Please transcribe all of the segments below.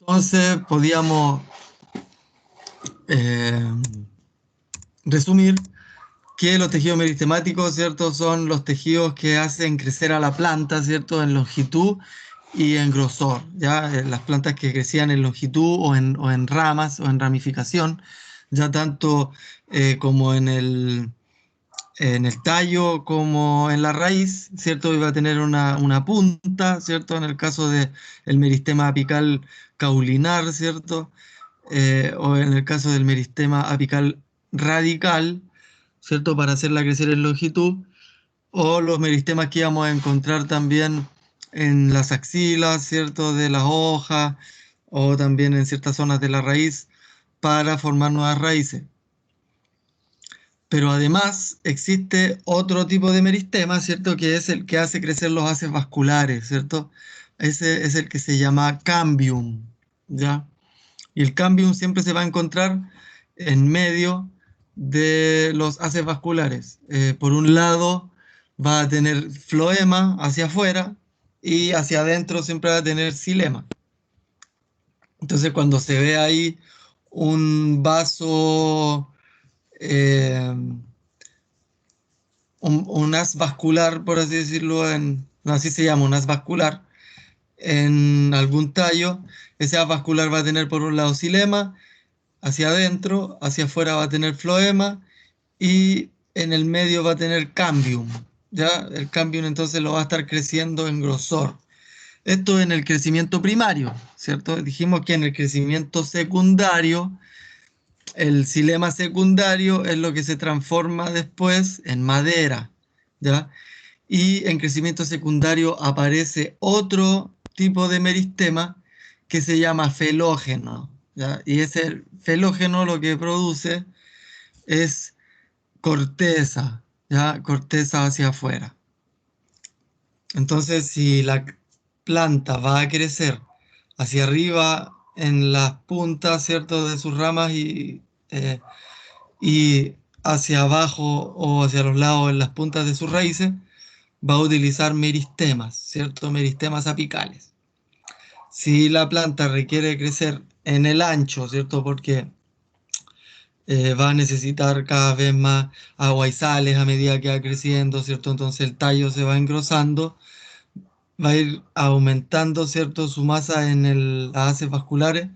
Entonces podíamos eh, resumir que los tejidos meristemáticos, ¿cierto? Son los tejidos que hacen crecer a la planta, ¿cierto? En longitud y en grosor, ¿ya? Las plantas que crecían en longitud o en ramas o en ramificación, ya tanto como en el tallo como en la raíz, ¿cierto? Iba a tener una punta, ¿cierto? En el caso del meristema apical caulinar, ¿cierto? O en el caso del meristema apical radical, ¿cierto? Para hacerla crecer en longitud, o los meristemas que íbamos a encontrar también en las axilas, ¿cierto? De las hojas, o también en ciertas zonas de la raíz, para formar nuevas raíces. Pero además existe otro tipo de meristema, ¿cierto? Que es el que hace crecer los haces vasculares, ¿cierto? Ese es el que se llama cambium, ¿ya? Y el cambium siempre se va a encontrar en medio de los haces vasculares. Por un lado va a tener floema hacia afuera y hacia adentro siempre va a tener xilema. Entonces cuando se ve ahí un vaso, eh, un haz vascular, por así decirlo, no, así se llama, un haz vascular, en algún tallo, ese haz vascular va a tener por un lado xilema, hacia adentro, hacia afuera va a tener floema y en el medio va a tener cambium. ¿Ya? El cambium entonces lo va a estar creciendo en grosor. Esto en el crecimiento primario, ¿cierto? Dijimos que en el crecimiento secundario, el xilema secundario es lo que se transforma después en madera, ¿ya? Y en crecimiento secundario aparece otro tipo de meristema que se llama felógeno, ¿ya? Y ese felógeno lo que produce es corteza, ¿ya? Corteza hacia afuera. Entonces, si la planta va a crecer hacia arriba en las puntas, ¿cierto? De sus ramas y hacia abajo o hacia los lados en las puntas de sus raíces, va a utilizar meristemas, ¿cierto? Meristemas apicales. Si la planta requiere crecer en el ancho, ¿cierto? Porque va a necesitar cada vez más agua y sales a medida que va creciendo, ¿cierto? Entonces el tallo se va engrosando, va a ir aumentando, ¿cierto? Su masa en las haces vasculares,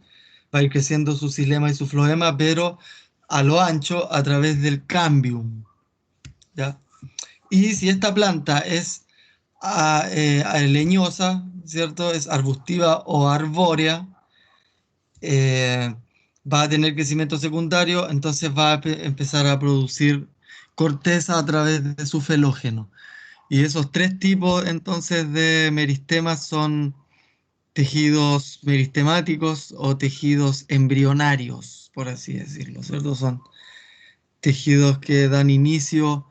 va a ir creciendo su xilema y su floema, pero a lo ancho a través del cambium, ¿ya? Y si esta planta es leñosa, ¿cierto? Es arbustiva o arbórea, eh, va a tener crecimiento secundario, entonces va a empezar a producir corteza a través de su felógeno. Y esos tres tipos entonces de meristemas son tejidos meristemáticos o tejidos embrionarios, por así decirlo, ¿cierto? Son tejidos que dan inicio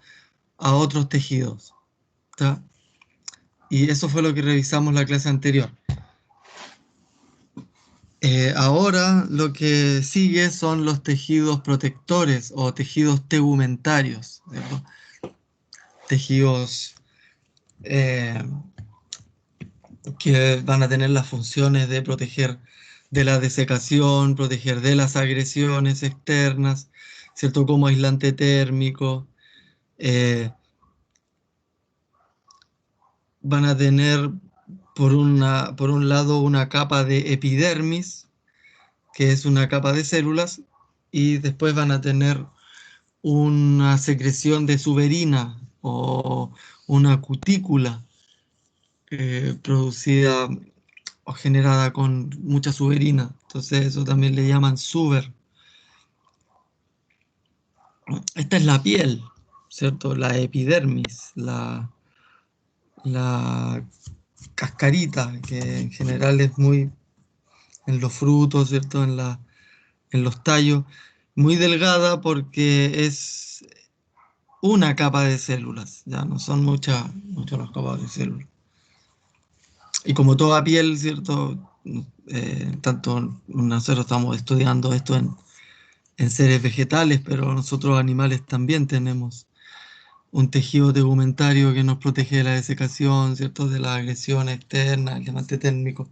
a otros tejidos, ¿tá? Y eso fue lo que revisamos la clase anterior. Ahora lo que sigue son los tejidos protectores o tejidos tegumentarios, ¿cierto? Tejidos eh, que van a tener las funciones de proteger de la desecación, proteger de las agresiones externas, ¿cierto? Como aislante térmico. eh, Van a tener por un lado una capa de epidermis, que es una capa de células, y después van a tener una secreción de suberina o una cutícula producida o generada con mucha suberina. Entonces eso también le llaman suber. Esta es la piel, ¿cierto? La epidermis, la cascarita, que en general es muy en los frutos, ¿cierto? En los tallos, muy delgada porque es una capa de células, ya no son muchas las capas de células. Y como toda piel, ¿cierto? Tanto nosotros estamos estudiando esto en seres vegetales, pero nosotros animales también tenemos un tejido tegumentario que nos protege de la desecación, ¿cierto? De la agresión externa, el diamante térmico.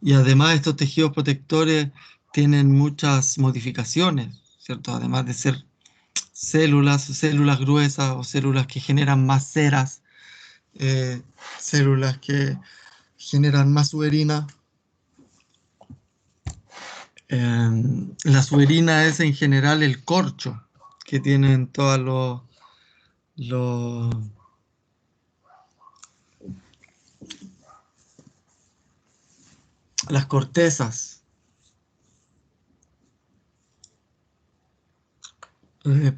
Y además estos tejidos protectores tienen muchas modificaciones, ¿cierto? Además de ser células gruesas o células que generan más ceras, eh, células que generan más suberina. La suberina es en general el corcho que tienen todas los- las cortezas.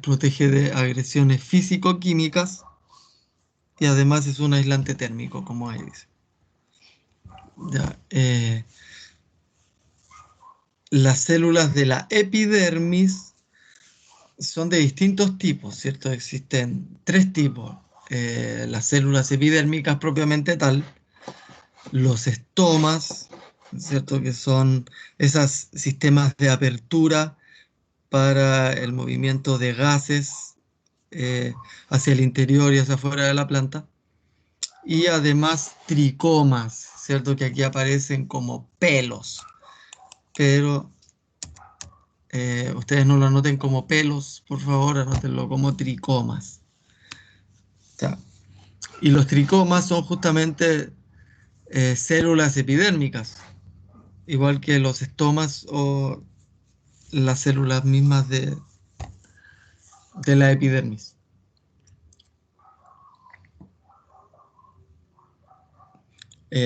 Protege de agresiones físico-químicas y además es un aislante térmico, como ahí dice. Ya, las células de la epidermis son de distintos tipos, ¿cierto? Existen tres tipos. Las células epidérmicas propiamente tal, los estomas, ¿cierto? Que son esos sistemas de apertura para el movimiento de gases eh, hacia el interior y hacia afuera de la planta. Y además tricomas, ¿cierto? Que aquí aparecen como pelos, pero ustedes no lo anoten como pelos, por favor, anótenlo como tricomas. Ya. Y los tricomas son justamente células epidérmicas, igual que los estomas o las células mismas de la epidermis.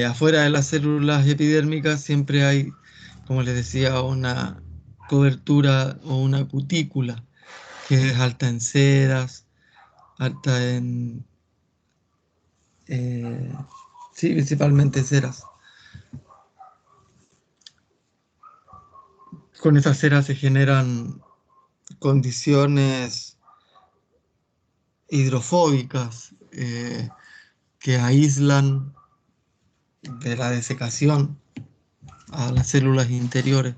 Afuera de las células epidérmicas siempre hay, como les decía, una cobertura o una cutícula que es alta en ceras, alta en, eh, sí, principalmente ceras. Con esas ceras se generan condiciones hidrofóbicas que aíslan de la desecación a las células interiores.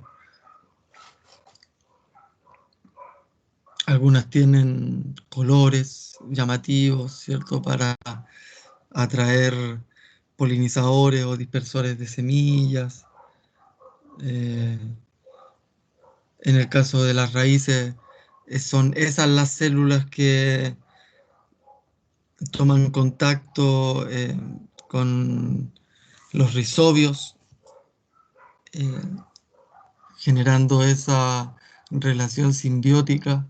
Algunas tienen colores llamativos, ¿cierto? Para atraer polinizadores o dispersores de semillas. Eh, en el caso de las raíces, son esas las células que toman contacto con los rizobios, eh, generando esa relación simbiótica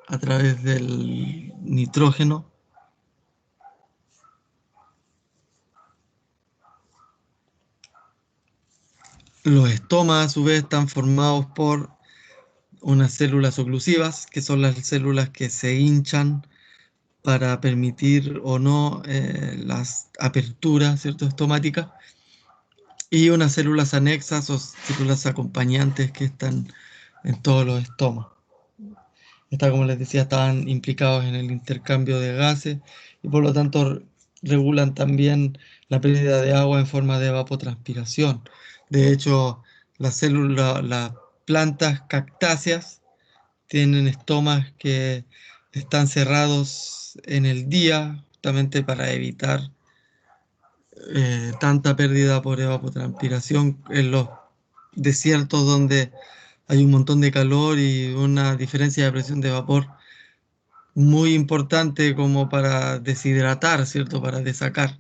a través del nitrógeno. Los estomas, a su vez, están formados por unas células oclusivas, que son las células que se hinchan para permitir o no las aperturas, ¿cierto? Estomáticas, y unas células anexas o células acompañantes que están en todos los estomas. Estas, como les decía, estaban implicados en el intercambio de gases y por lo tanto regulan también la pérdida de agua en forma de evapotranspiración. De hecho, las plantas cactáceas tienen estomas que están cerrados en el día justamente para evitar tanta pérdida por evapotranspiración en los desiertos donde hay un montón de calor y una diferencia de presión de vapor muy importante como para deshidratar, ¿cierto? Para desecar.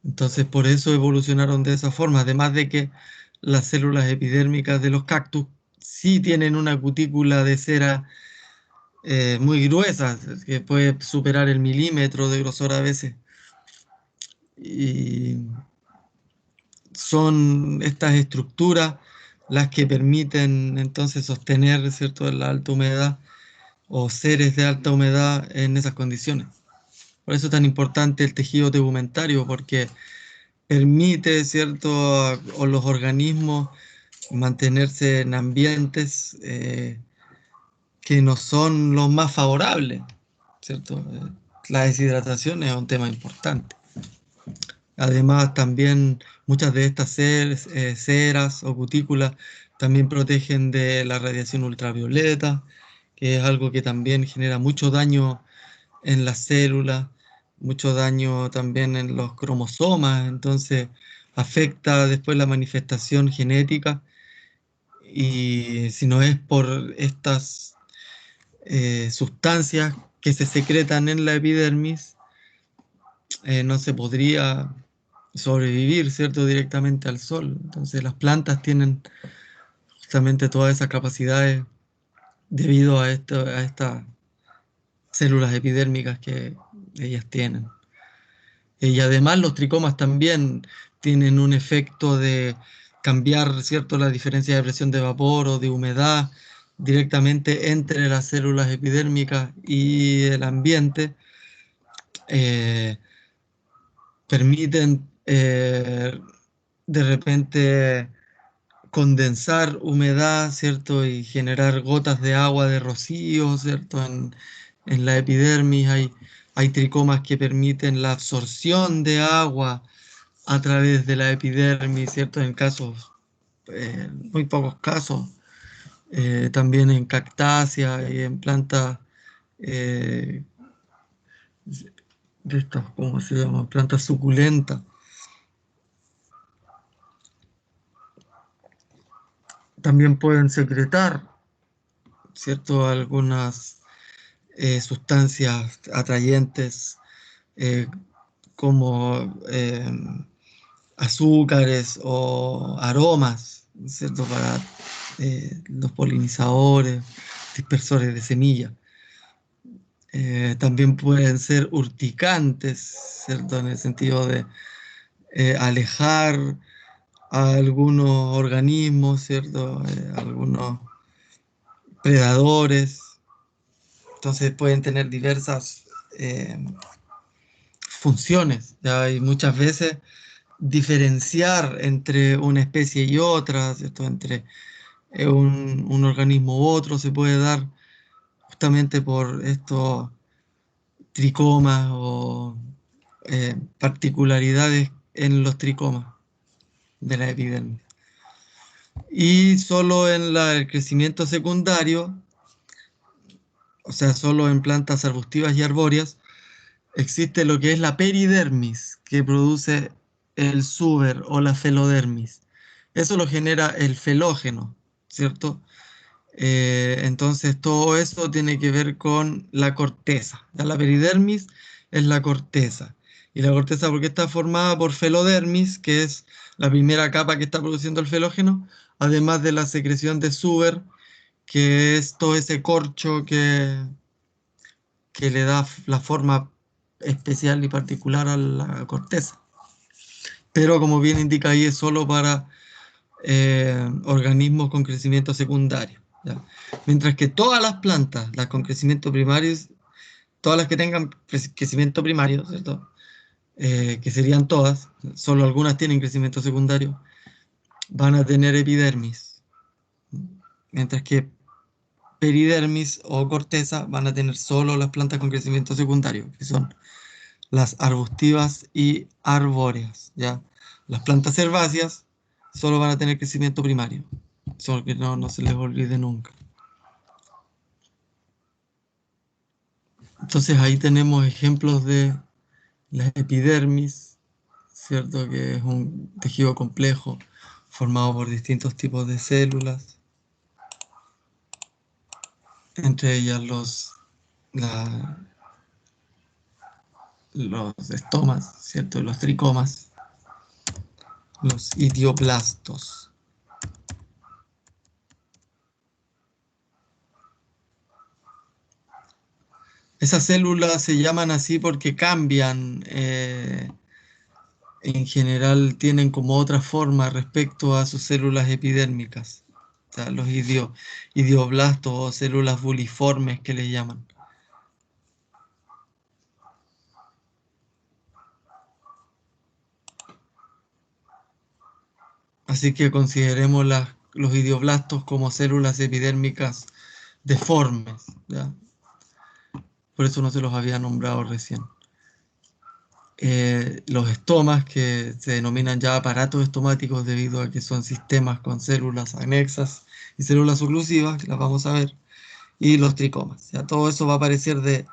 Entonces, por eso evolucionaron de esa forma. Además de que las células epidérmicas de los cactus sí tienen una cutícula de cera muy gruesa, que puede superar el milímetro de grosor a veces. Y son estas estructuras las que permiten entonces sostener, ¿cierto?, la alta humedad o seres de alta humedad en esas condiciones. Por eso es tan importante el tejido tegumentario, porque permite, ¿cierto?, o los organismos mantenerse en ambientes que no son los más favorables, ¿cierto? La deshidratación es un tema importante. Además, también muchas de estas ceras o cutículas también protegen de la radiación ultravioleta, que es algo que también genera mucho daño en las células, mucho daño también en los cromosomas. Entonces, afecta después la manifestación genética, y si no es por estas sustancias que se secretan en la epidermis, no se podría sobrevivir, ¿cierto?, directamente al sol. Entonces las plantas tienen justamente todas esas capacidades debido a estas células epidérmicas que ellas tienen. Y además los tricomas también tienen un efecto de cambiar, ¿cierto?, la diferencia de presión de vapor o de humedad directamente entre las células epidérmicas y el ambiente. eh, Permiten de repente condensar humedad, ¿cierto? Y generar gotas de agua de rocío, ¿cierto? En la epidermis hay tricomas que permiten la absorción de agua a través de la epidermis, ¿cierto? En casos, muy pocos casos, también en cactáceas y en plantas eh, de estas, ¿cómo se llaman? Plantas suculentas. También pueden secretar, ¿cierto? Algunas sustancias atrayentes, eh, como azúcares o aromas, ¿cierto? Para los polinizadores, dispersores de semillas. También pueden ser urticantes, ¿cierto? En el sentido de alejar a algunos organismos, ¿cierto? Algunos predadores. Entonces pueden tener diversas funciones, ¿ya? Y muchas veces diferenciar entre una especie y otra, ¿cierto? Entre un organismo u otro se puede dar justamente por estos tricomas o particularidades en los tricomas de la epidermis. Y solo en el crecimiento secundario, o sea, solo en plantas arbustivas y arbóreas, existe lo que es la peridermis, que produce el suber o la felodermis. Eso lo genera el felógeno, ¿cierto? Entonces todo eso tiene que ver con la corteza. Ya la peridermis es la corteza. Y la corteza, ¿por qué está formada por felodermis, que es la primera capa que está produciendo el felógeno? Además de la secreción de suber, que es todo ese corcho que le da la forma especial y particular a la corteza. Pero como bien indica ahí, es solo para organismos con crecimiento secundario, ¿ya? Mientras que todas las plantas, las con crecimiento primario, todas las que tengan crecimiento primario, ¿cierto? Que serían todas, solo algunas tienen crecimiento secundario, van a tener epidermis. Mientras que peridermis o corteza van a tener solo las plantas con crecimiento secundario, que son las arbustivas y arbóreas, ¿ya? Las plantas herbáceas solo van a tener crecimiento primario, solo que no se les olvide nunca. Entonces ahí tenemos ejemplos de la epidermis, ¿cierto? Que es un tejido complejo formado por distintos tipos de células, entre ellas la- los estomas, ¿cierto? Los tricomas, los idioblastos. Esas células se llaman así porque cambian, en general tienen como otra forma respecto a sus células epidérmicas. O sea, los idioblastos o células buliformes que le llaman. Así que consideremos los idioblastos como células epidérmicas deformes, ¿ya? Por eso no se los había nombrado recién. Los estomas, que se denominan ya aparatos estomáticos debido a que son sistemas con células anexas y células oclusivas, que las vamos a ver, y los tricomas. Ya todo eso va a aparecer de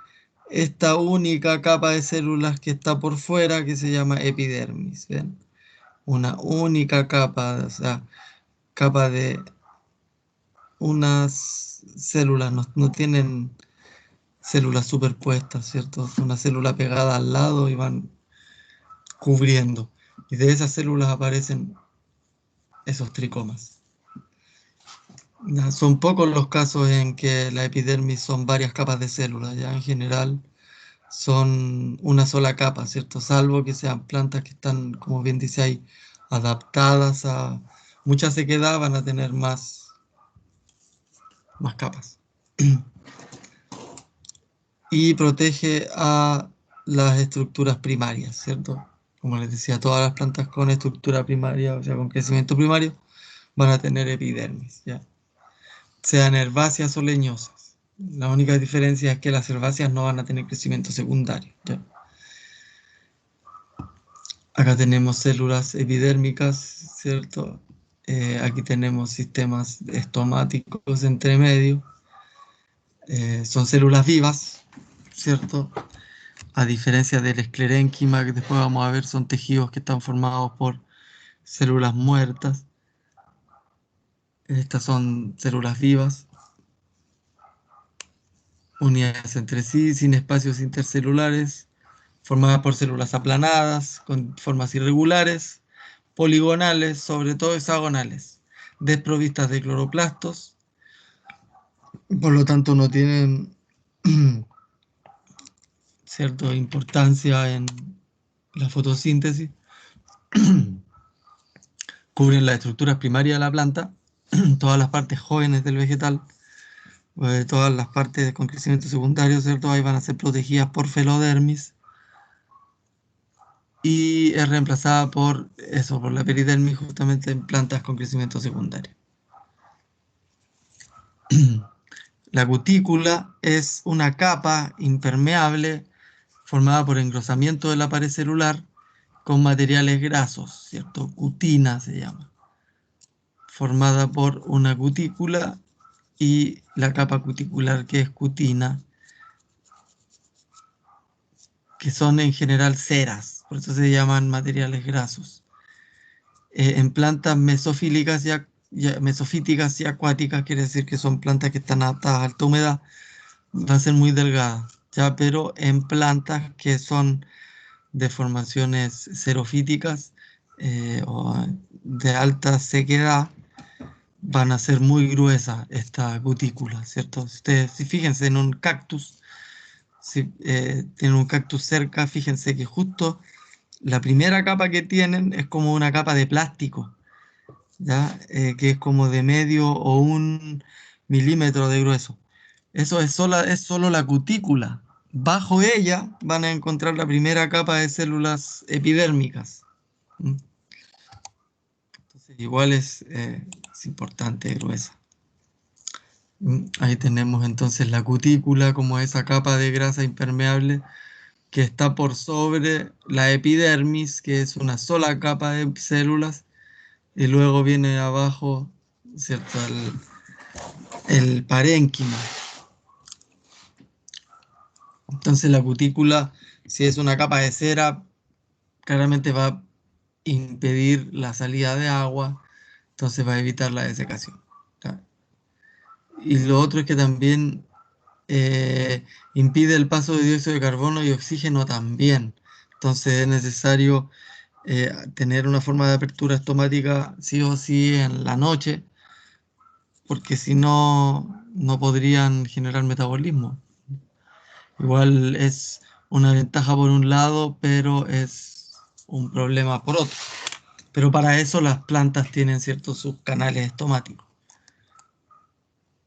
esta única capa de células que está por fuera, que se llama epidermis. ¿Ven? una única capa, o sea, capa de unas células, no tienen células superpuestas, ¿cierto? Una célula pegada al lado y van cubriendo. Y de esas células aparecen esos tricomas. Ya, son pocos los casos en que la epidermis son varias capas de células, ya en general son una sola capa, ¿cierto? Salvo que sean plantas que están, como bien dice ahí, adaptadas a mucha sequedad, van a tener más capas. Y protege a las estructuras primarias, ¿cierto? Como les decía, todas las plantas con estructura primaria, o sea, con crecimiento primario, van a tener epidermis, ¿ya? Sean herbáceas o leñosas. La única diferencia es que las herbáceas no van a tener crecimiento secundario, ¿ya? Acá tenemos células epidérmicas, ¿cierto? Aquí tenemos sistemas estomáticos entre medio. Son células vivas, ¿cierto? A diferencia del esclerénquima, que después vamos a ver, son tejidos que están formados por células muertas. Estas son células vivas, unidas entre sí, sin espacios intercelulares, formadas por células aplanadas, con formas irregulares, poligonales, sobre todo hexagonales, desprovistas de cloroplastos, por lo tanto no tienen cierta importancia en la fotosíntesis, cubren las estructuras primarias de la planta, todas las partes jóvenes del vegetal, todas las partes con crecimiento secundario, ¿cierto? Ahí van a ser protegidas por felodermis y es reemplazada por eso, por la peridermis, justamente en plantas con crecimiento secundario. La cutícula es una capa impermeable formada por engrosamiento de la pared celular con materiales grasos, ¿cierto? Cutina se llama, formada por una cutícula y la capa cuticular que es cutina, que son en general ceras, por eso se llaman materiales grasos. En plantas mesofílicas mesofíticas y acuáticas, quiere decir que son plantas que están adaptadas a alta humedad, va a ser muy delgada, ya, pero en plantas que son de formaciones xerofíticas o de alta sequedad, van a ser muy gruesas esta cutícula, ¿cierto? Ustedes, si fíjense en un cactus, si tienen un cactus cerca, fíjense que justo la primera capa que tienen es como una capa de plástico, ¿ya? Que es como de medio o 1 milímetro de grueso. Eso es solo la cutícula. Bajo ella van a encontrar la primera capa de células epidérmicas. ¿Mm? Entonces, igual es importante, gruesa. Ahí tenemos entonces la cutícula como esa capa de grasa impermeable que está por sobre la epidermis, que es una sola capa de células, y luego viene abajo, ¿cierto? El parénquima. Entonces la cutícula, si es una capa de cera, claramente va a impedir la salida de agua, entonces va a evitar la desecación. ¿Ya? Y lo otro es que también impide el paso de dióxido de carbono y oxígeno también. Entonces es necesario tener una forma de apertura estomática sí o sí en la noche, porque si no, no podrían generar metabolismo. Igual es una ventaja por un lado, pero es un problema por otro. Pero para eso las plantas tienen ciertos subcanales estomáticos.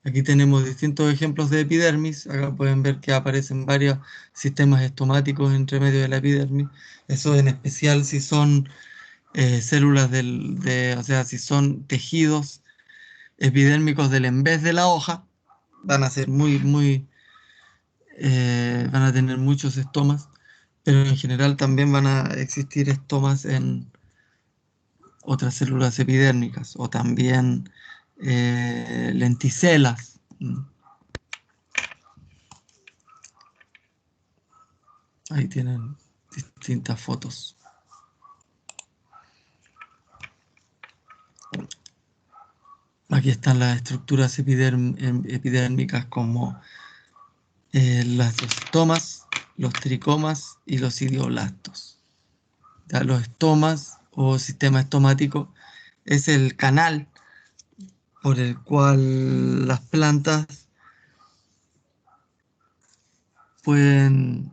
Aquí tenemos distintos ejemplos de epidermis. Acá pueden ver que aparecen varios sistemas estomáticos entre medio de la epidermis. Eso en especial si son células o sea, si son tejidos epidérmicos del en vez de la hoja, van a ser van a tener muchos estomas, pero en general también van a existir estomas en otras células epidérmicas o también lenticelas. Ahí tienen distintas fotos. Aquí están las estructuras epidérmicas como los estomas, los tricomas y los idioblastos. Ya, los estomas o sistema estomático es el canal por el cual las plantas pueden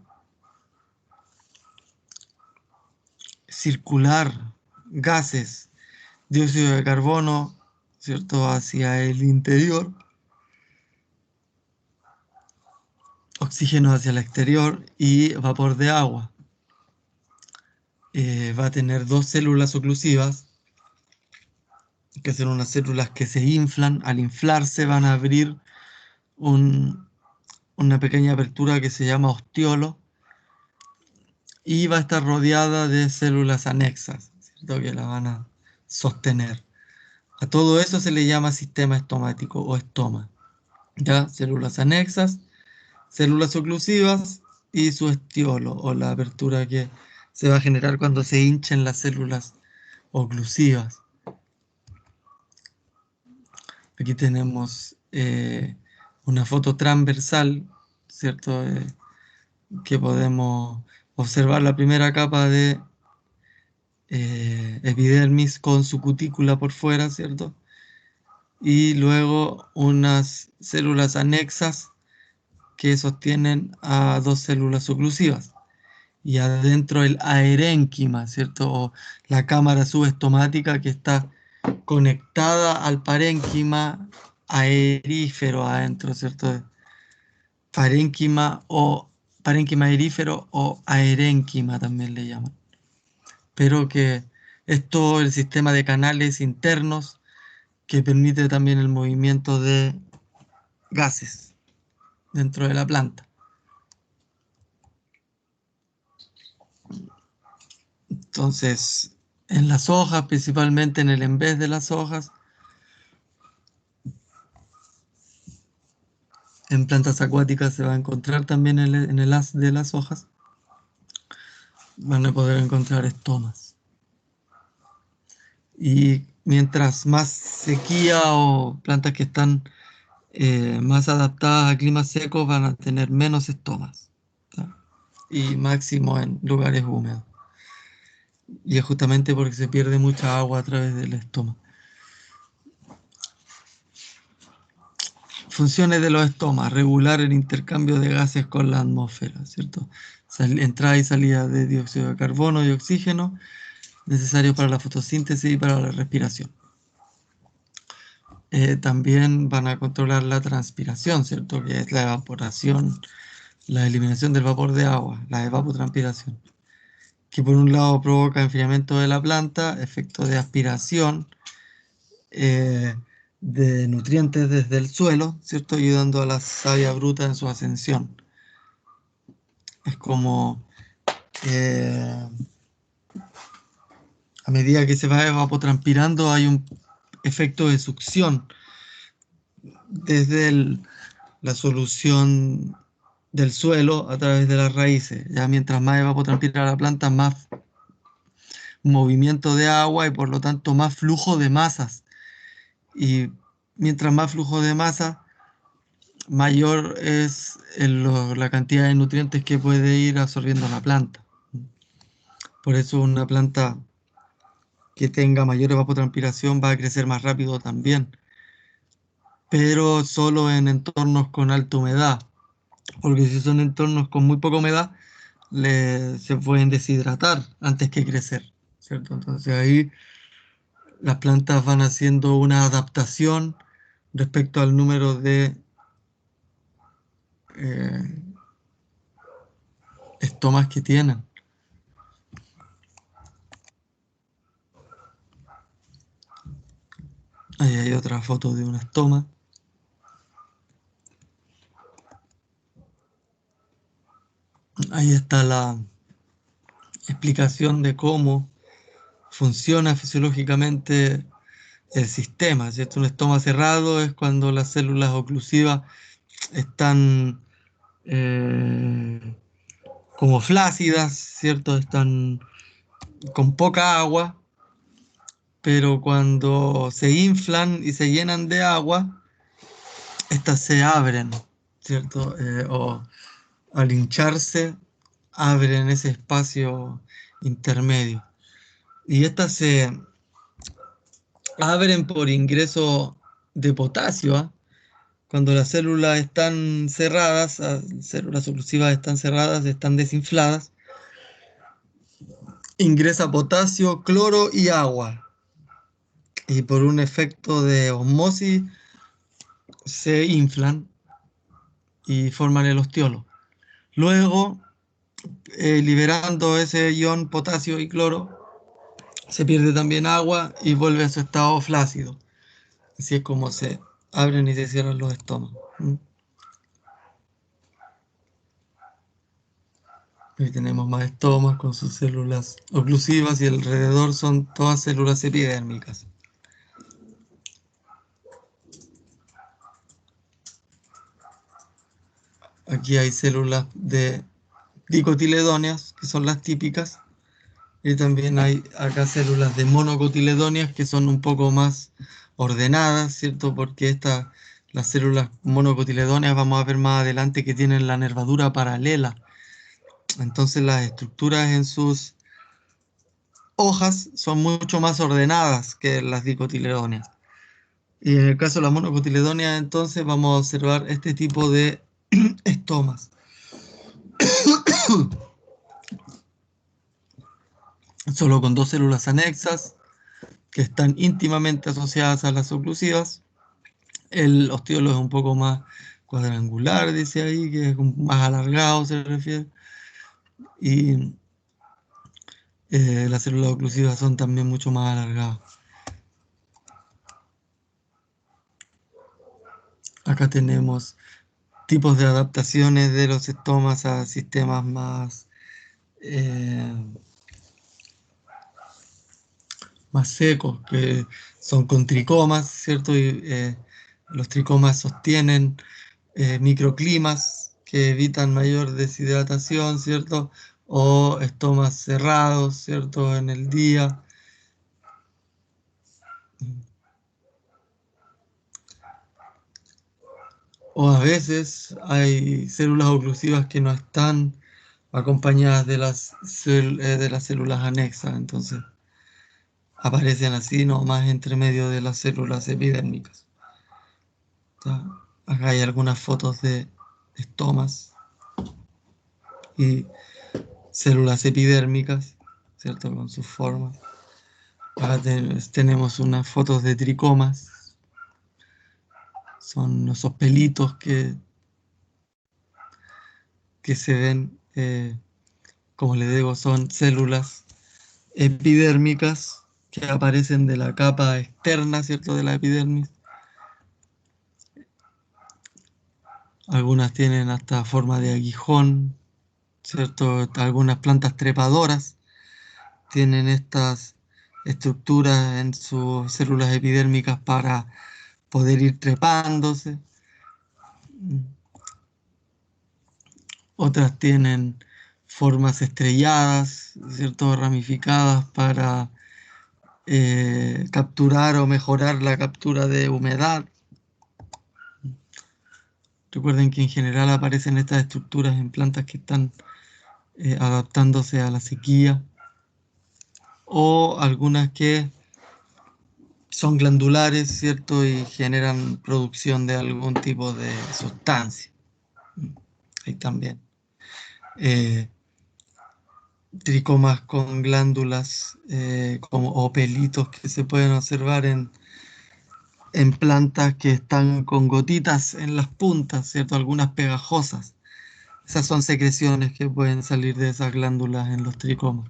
circular gases, dióxido de carbono, ¿cierto?, hacia el interior, oxígeno hacia el exterior y vapor de agua. Va a tener dos células oclusivas, que son unas células que se inflan. Al inflarse van a abrir una pequeña apertura que se llama ostiolo y va a estar rodeada de células anexas, ¿cierto?, que la van a sostener. A todo eso se le llama sistema estomático o estoma. ¿Ya? Células anexas, células oclusivas y su ostiolo o la apertura que se va a generar cuando se hinchen las células oclusivas. Aquí tenemos una foto transversal, ¿cierto? Que podemos observar la primera capa de epidermis con su cutícula por fuera, ¿cierto? Y luego unas células anexas que sostienen a dos células oclusivas. Y adentro el aerénquima, ¿cierto? O la cámara subestomática que está conectada al parénquima aerífero adentro, ¿cierto? Parénquima aerífero o aerénquima también le llaman. Pero que es todo el sistema de canales internos que permite también el movimiento de gases dentro de la planta. Entonces, en las hojas, principalmente en el en vez de las hojas, en plantas acuáticas se va a encontrar también en el haz de las hojas, van a poder encontrar estomas. Y mientras más sequía o plantas que están más adaptadas a climas secos van a tener menos estomas, ¿tá? Y máximo en lugares húmedos. Y es justamente porque se pierde mucha agua a través del estoma. Funciones de los estomas: regular el intercambio de gases con la atmósfera, ¿cierto? Entrada y salida de dióxido de carbono y oxígeno, necesarios para la fotosíntesis y para la respiración. También van a controlar la transpiración, ¿cierto? Que es la evaporación, la eliminación del vapor de agua, la evapotranspiración, que por un lado provoca enfriamiento de la planta, efecto de aspiración de nutrientes desde el suelo, ¿cierto? Ayudando a la savia bruta en su ascensión. Es como a medida que se va evapotranspirando hay un efecto de succión desde la solución del suelo a través de las raíces. Ya mientras más evapotranspira la planta, más movimiento de agua y por lo tanto más flujo de masas. Y mientras más flujo de masa, mayor es la cantidad de nutrientes que puede ir absorbiendo la planta. Por eso una planta que tenga mayor evapotranspiración va a crecer más rápido también, pero solo en entornos con alta humedad, porque si son entornos con muy poca humedad, se pueden deshidratar antes que crecer, ¿cierto? Entonces ahí las plantas van haciendo una adaptación respecto al número de eh, estomas que tienen. Ahí hay otra foto de una estoma. Ahí está la explicación de cómo funciona fisiológicamente el sistema, ¿cierto? Un estoma cerrado es cuando las células oclusivas están como flácidas, ¿cierto? Están con poca agua, pero cuando se inflan y se llenan de agua, estas se abren, ¿cierto? O al hincharse, abren ese espacio intermedio. Y estas se abren por ingreso de potasio, ¿ah? Cuando las células están cerradas, células oclusivas están cerradas, están desinfladas, ingresa potasio, cloro y agua. Y por un efecto de osmosis se inflan y forman el ostiolo. Luego, liberando ese ion potasio y cloro, se pierde también agua y vuelve a su estado flácido. Así es como se abren y se cierran los estómagos. Ahí tenemos más estomas con sus células oclusivas y alrededor son todas células epidérmicas. Aquí hay células de dicotiledóneas, que son las típicas, y también hay acá células de monocotiledóneas, que son un poco más ordenadas, ¿cierto? Porque las células monocotiledóneas, vamos a ver más adelante, que tienen la nervadura paralela. Entonces las estructuras en sus hojas son mucho más ordenadas que las dicotiledóneas. Y en el caso de las monocotiledóneas, entonces vamos a observar este tipo de estomas. Solo con dos células anexas que están íntimamente asociadas a las oclusivas. El ostiolo es un poco más cuadrangular, dice ahí, que es más alargado, se refiere. Y las células oclusivas son también mucho más alargadas. Acá tenemos tipos de adaptaciones de los estomas a sistemas eh, más secos, que son con tricomas, ¿cierto? Y los tricomas sostienen microclimas que evitan mayor deshidratación, ¿cierto? O estomas cerrados, ¿cierto? En el día. O a veces hay células oclusivas que no están acompañadas de las células anexas, entonces aparecen así nomás entre medio de las células epidérmicas. ¿Ya? Acá hay algunas fotos de estomas y células epidérmicas, ¿cierto? Con sus formas. Acá tenemos unas fotos de tricomas, son esos pelitos que se ven, como les digo, son células epidérmicas que aparecen de la capa externa, ¿cierto? De la epidermis. Algunas tienen hasta forma de aguijón, ¿cierto? Algunas plantas trepadoras tienen estas estructuras en sus células epidérmicas para poder ir trepándose. Otras tienen formas estrelladas, ¿cierto? Ramificadas para capturar o mejorar la captura de humedad. Recuerden que en general aparecen estas estructuras en plantas que están adaptándose a la sequía, o algunas que son glandulares, ¿cierto? Y generan producción de algún tipo de sustancia. Ahí también. Eh, Tricomas con glándulas o pelitos que se pueden observar en plantas que están con gotitas en las puntas, ¿cierto? Algunas pegajosas. Esas son secreciones que pueden salir de esas glándulas en los tricomas.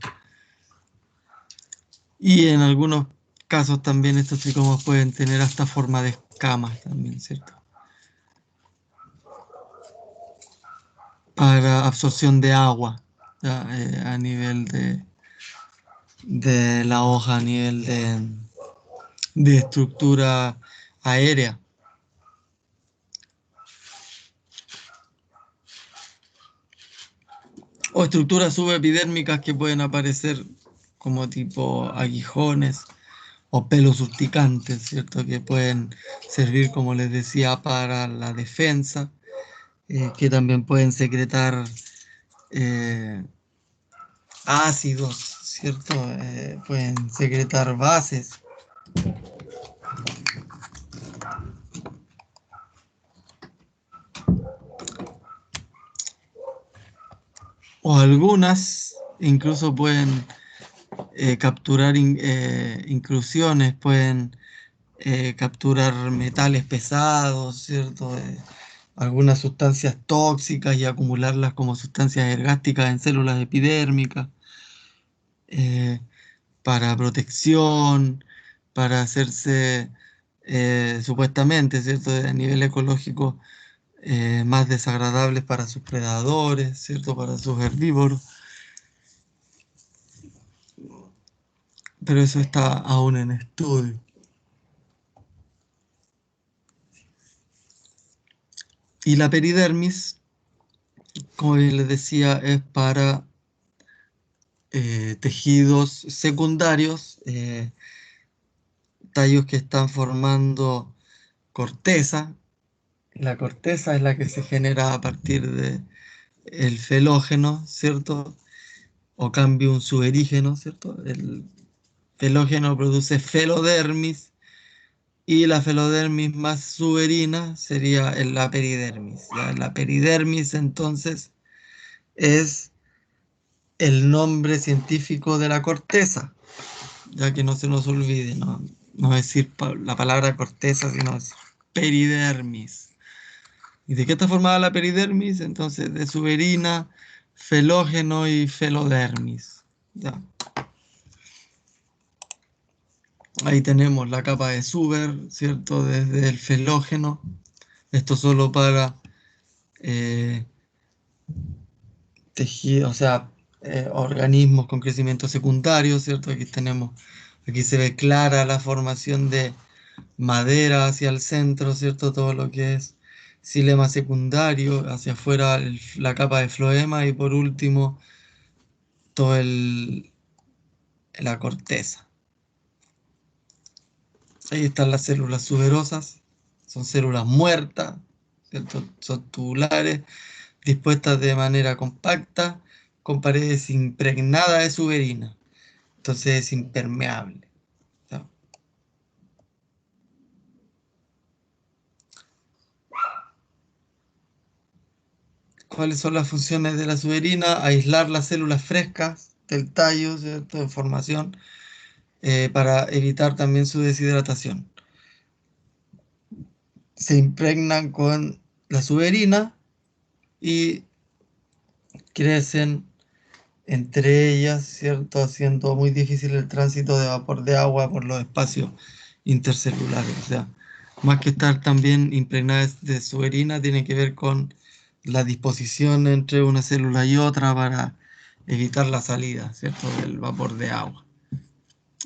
Y en algunos casos también estos tricomas pueden tener hasta forma de escamas también, ¿cierto? Para absorción de agua, ya, a nivel de la hoja, a nivel de estructura aérea. O estructuras subepidérmicas que pueden aparecer como tipo aguijones o pelos urticantes, ¿cierto? Que pueden servir, como les decía, para la defensa, que también pueden secretar eh, ácidos, ¿cierto? Pueden secretar bases. O algunas incluso pueden capturar inclusiones, pueden capturar metales pesados, ¿cierto? Algunas sustancias tóxicas y acumularlas como sustancias ergásticas en células epidérmicas, eh, para protección, para hacerse supuestamente, ¿cierto? A nivel ecológico, más desagradables para sus predadores, ¿cierto? Para sus herbívoros. Pero eso está aún en estudio. Y la peridermis, como bien les decía, es para tejidos secundarios, tallos que están formando corteza. La corteza es la que se genera a partir de el felógeno, ¿cierto? O cambio un suberígeno, ¿cierto? El felógeno produce felodermis y la felodermis más suberina sería la peridermis. ¿Ya? La peridermis entonces es el nombre científico de la corteza, ya que no se nos olvide, no, no decir la palabra corteza, sino es peridermis. ¿Y de qué está formada la peridermis? Entonces, de suberina, felógeno y felodermis. Ya. Ahí tenemos la capa de Suber, ¿cierto? Desde el felógeno. Esto solo para eh, tejidos, o sea, organismos con crecimiento secundario, ¿cierto? Aquí se ve clara la formación de madera hacia el centro, ¿cierto? Todo lo que es xilema secundario, hacia afuera la capa de floema y por último todo la corteza. Ahí están las células suberosas, son células muertas, ¿cierto? Son tubulares, dispuestas de manera compacta, con paredes impregnadas de suberina, entonces es impermeable. ¿Ya? ¿Cuáles son las funciones de la suberina? Aislar las células frescas del tallo, ¿cierto? En formación, para evitar también su deshidratación. Se impregnan con la suberina y crecen entre ellas, ¿cierto? Haciendo muy difícil el tránsito de vapor de agua por los espacios intercelulares. O sea, más que estar también impregnadas de suberina, tiene que ver con la disposición entre una célula y otra para evitar la salida, ¿cierto? Del vapor de agua.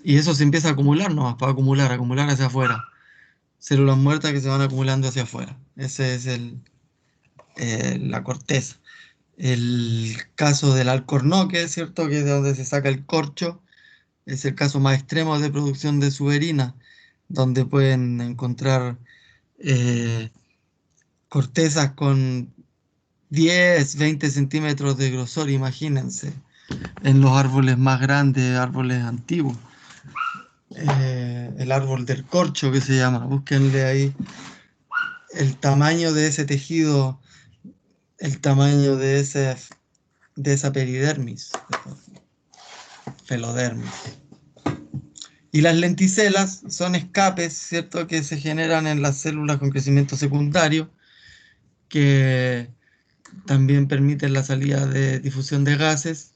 Y eso se empieza a acumular, ¿no? Para acumular, acumular hacia afuera. Células muertas que se van acumulando hacia afuera. Ese es la corteza. El caso del alcornoque, ¿cierto? Que es de donde se saca el corcho, es el caso más extremo de producción de suberina, donde pueden encontrar eh, cortezas con 10, 20 centímetros de grosor, imagínense, en los árboles más grandes, árboles antiguos. El árbol del corcho que se llama, búsquenle ahí el tamaño de ese tejido, el tamaño de esa peridermis, felodermis. Y las lenticelas son escapes, ¿cierto?, que se generan en las células con crecimiento secundario, que también permiten la salida de difusión de gases.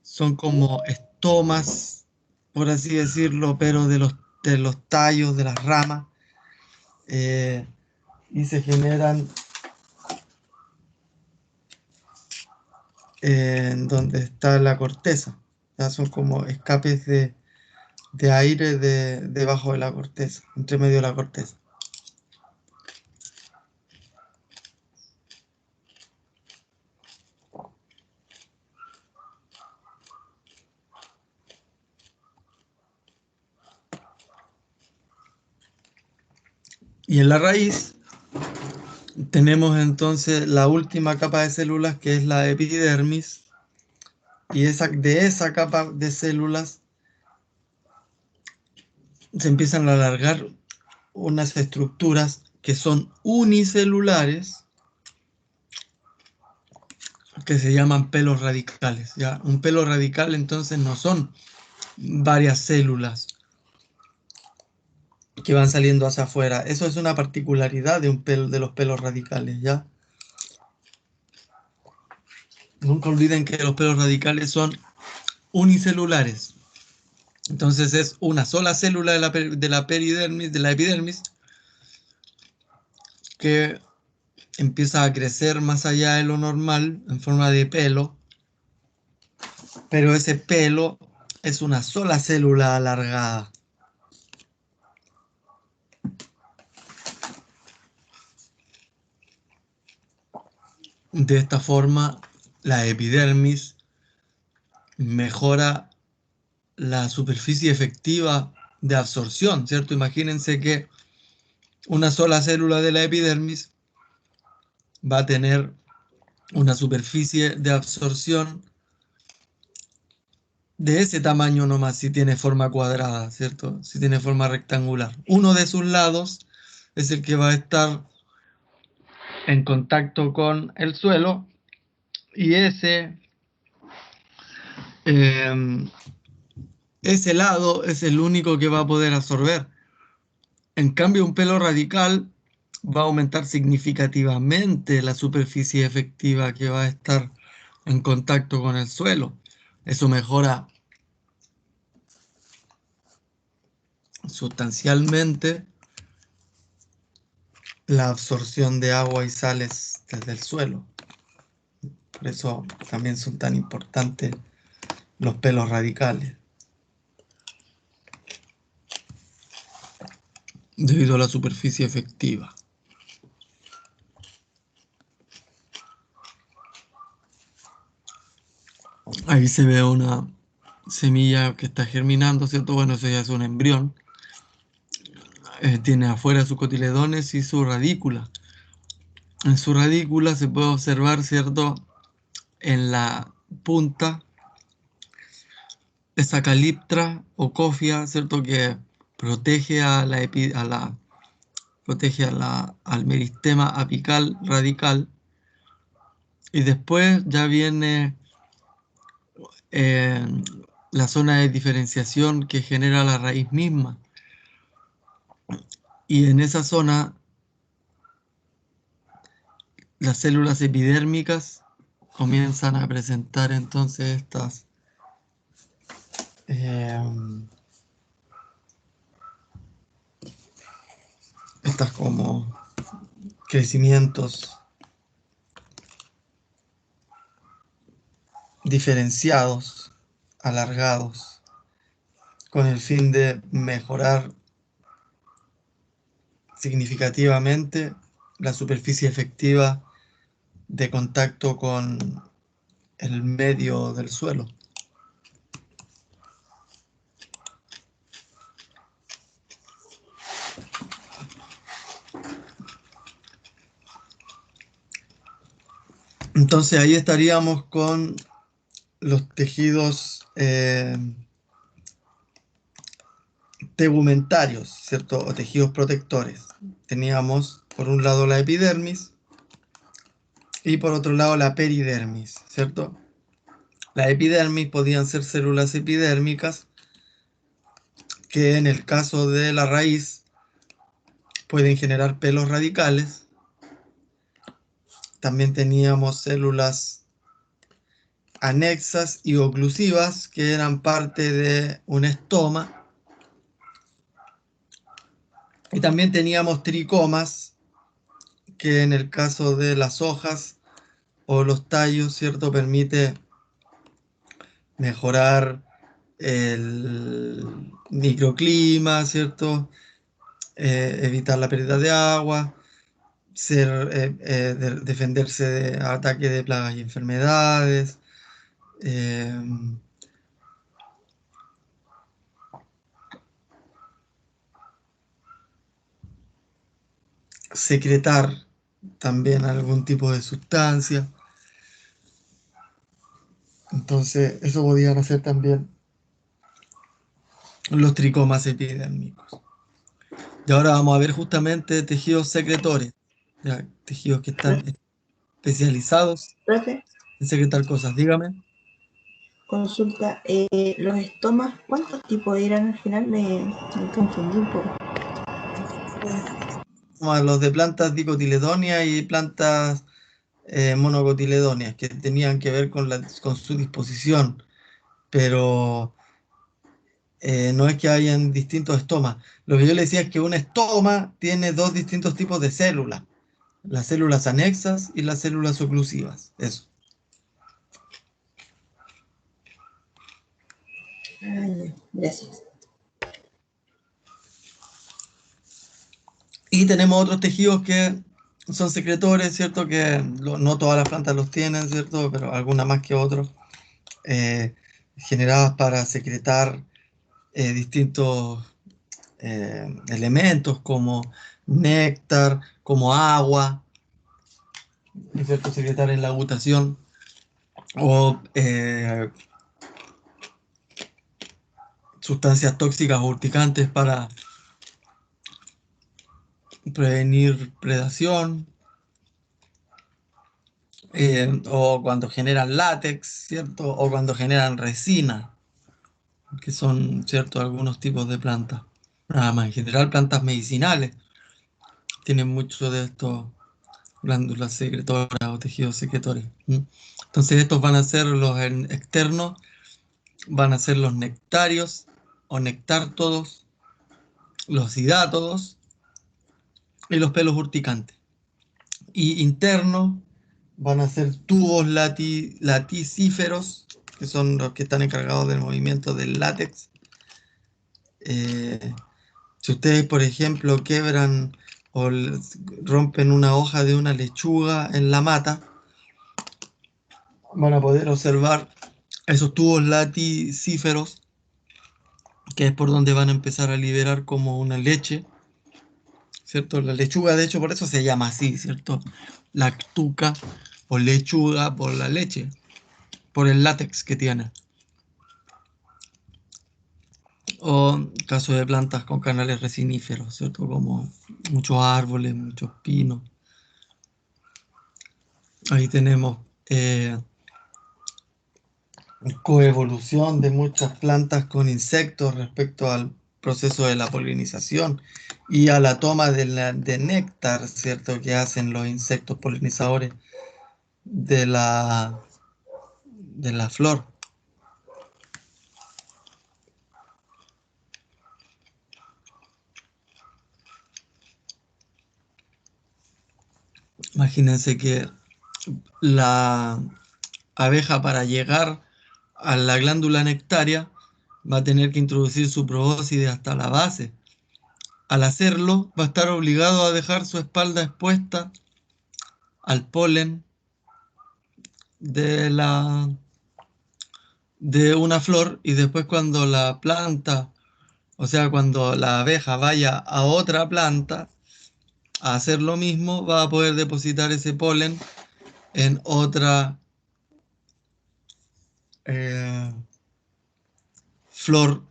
Son como estomas, por así decirlo, pero de los tallos, de las ramas, eh, y se generan en donde está la corteza. Ya son como escapes de aire debajo de la corteza, entre medio de la corteza. Y en la raíz tenemos entonces la última capa de células, que es la epidermis, y de esa capa de células se empiezan a alargar unas estructuras que son unicelulares, que se llaman pelos radicales, ¿ya? Un pelo radical entonces no son varias células que van saliendo hacia afuera. Eso es una particularidad de los pelos radicales, ¿ya? Nunca olviden que los pelos radicales son unicelulares. Entonces es una sola célula de la peridermis, de la epidermis, que empieza a crecer más allá de lo normal en forma de pelo, pero ese pelo es una sola célula alargada. De esta forma, la epidermis mejora la superficie efectiva de absorción, ¿cierto? Imagínense que una sola célula de la epidermis va a tener una superficie de absorción de ese tamaño nomás si tiene forma cuadrada, ¿cierto? Si tiene forma rectangular. Uno de sus lados es el que va a estar en contacto con el suelo y eh, ese lado es el único que va a poder absorber. En cambio, un pelo radical va a aumentar significativamente la superficie efectiva que va a estar en contacto con el suelo. Eso mejora sustancialmente la absorción de agua y sales desde el suelo. Por eso también son tan importantes los pelos radicales, debido a la superficie efectiva. Ahí se ve una semilla que está germinando, ¿cierto? Bueno, eso ya es un embrión. Tiene afuera sus cotiledones y su radícula. En su radícula se puede observar, ¿cierto? En la punta, esa caliptra o cofia, ¿cierto? Que protege protege al meristema apical radical. Y después ya viene eh, la zona de diferenciación que genera la raíz misma. Y en esa zona, las células epidérmicas comienzan a presentar entonces eh, estas como crecimientos diferenciados, alargados, con el fin de mejorar significativamente la superficie efectiva de contacto con el medio del suelo. Entonces ahí estaríamos con los tejidos tegumentarios, ¿cierto? O tejidos protectores. Teníamos por un lado la epidermis y por otro lado la peridermis, ¿cierto? La epidermis podían ser células epidérmicas que en el caso de la raíz pueden generar pelos radicales. También teníamos células anexas y oclusivas que eran parte de un estoma. Y también teníamos tricomas que en el caso de las hojas o los tallos, ¿cierto? Permite mejorar el microclima, ¿cierto? Evitar la pérdida de agua, defenderse de ataques de plagas y enfermedades. eh, secretar también algún tipo de sustancia. Entonces, eso podían hacer también los tricomas epidérmicos. Y ahora vamos a ver justamente tejidos secretores, ya, tejidos que están especializados Profe, en secretar cosas. Dígame. consulta, los estomas, ¿cuántos tipos eran al final? Me confundí un poco. Los de plantas dicotiledóneas y plantas monocotiledóneas, que tenían que ver con su disposición, pero no es que hayan distintos estomas. Lo que yo le decía es que un estoma tiene dos distintos tipos de células, las células anexas y las células oclusivas. Eso. Gracias. Y tenemos otros tejidos que son secretores, ¿cierto? Que no todas las plantas los tienen, ¿cierto? Pero algunas más que otros, generadas para secretar distintos elementos como néctar, como agua, ¿no es cierto? Secretar en la agutación o sustancias tóxicas o urticantes para prevenir predación, o cuando generan látex, ¿cierto? O cuando generan resina, que son, ¿cierto? Algunos tipos de plantas. Nada más, en general plantas medicinales tienen mucho de estos glándulas secretoras o tejidos secretores. Entonces estos van a ser los externos, van a ser los nectarios o nectártodos, los hidátodos y los pelos urticantes. Y internos van a ser tubos laticíferos, que son los que están encargados del movimiento del látex. Eh, si ustedes, por ejemplo, quebran o rompen una hoja de una lechuga en la mata, van a poder observar esos tubos laticíferos, que es por donde van a empezar a liberar como una leche, ¿cierto? La lechuga, de hecho, por eso se llama así, ¿cierto? Lactuca o lechuga por la leche, por el látex que tiene. O caso de plantas con canales resiníferos, ¿cierto? Como muchos árboles, muchos pinos. Ahí tenemos coevolución de muchas plantas con insectos respecto al proceso de la polinización y a la toma de néctar, ¿cierto? Que hacen los insectos polinizadores de la flor. Imagínense que la abeja, para llegar a la glándula nectaria, va a tener que introducir su probóscide hasta la base. Al hacerlo, va a estar obligado a dejar su espalda expuesta al polen de de una flor, y después cuando la planta, o sea, cuando la abeja vaya a otra planta a hacer lo mismo, va a poder depositar ese polen en otra eh, flor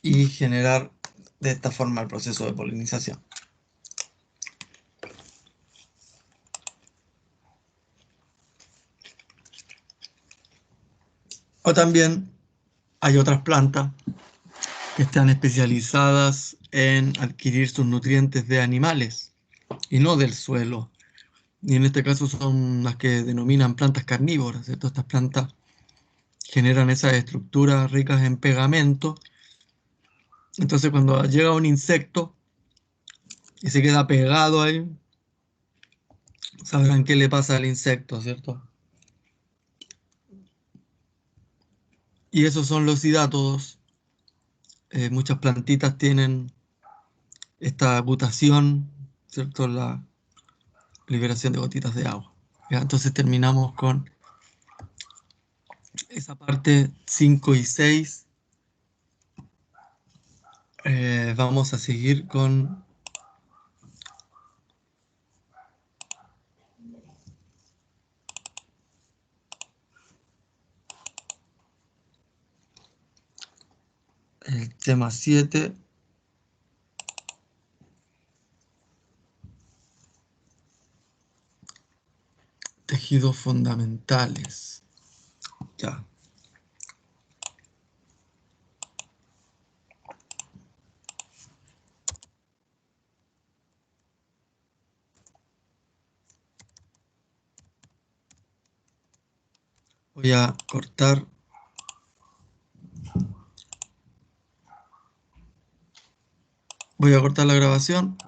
y generar de esta forma el proceso de polinización. O también hay otras plantas que están especializadas en adquirir sus nutrientes de animales y no del suelo. Y en este caso son las que denominan plantas carnívoras, ¿cierto? Estas plantas generan esas estructuras ricas en pegamento. Entonces cuando llega un insecto y se queda pegado ahí, sabrán qué le pasa al insecto, ¿cierto? Y esos son los hidátodos. Muchas plantitas tienen esta mutación, ¿cierto? La liberación de gotitas de agua. ¿Ya? Entonces terminamos con esa parte 5 y 6 Vamos a seguir con el tema 7. Tejidos fundamentales. Ya. Voy a cortar. Voy a cortar la grabación.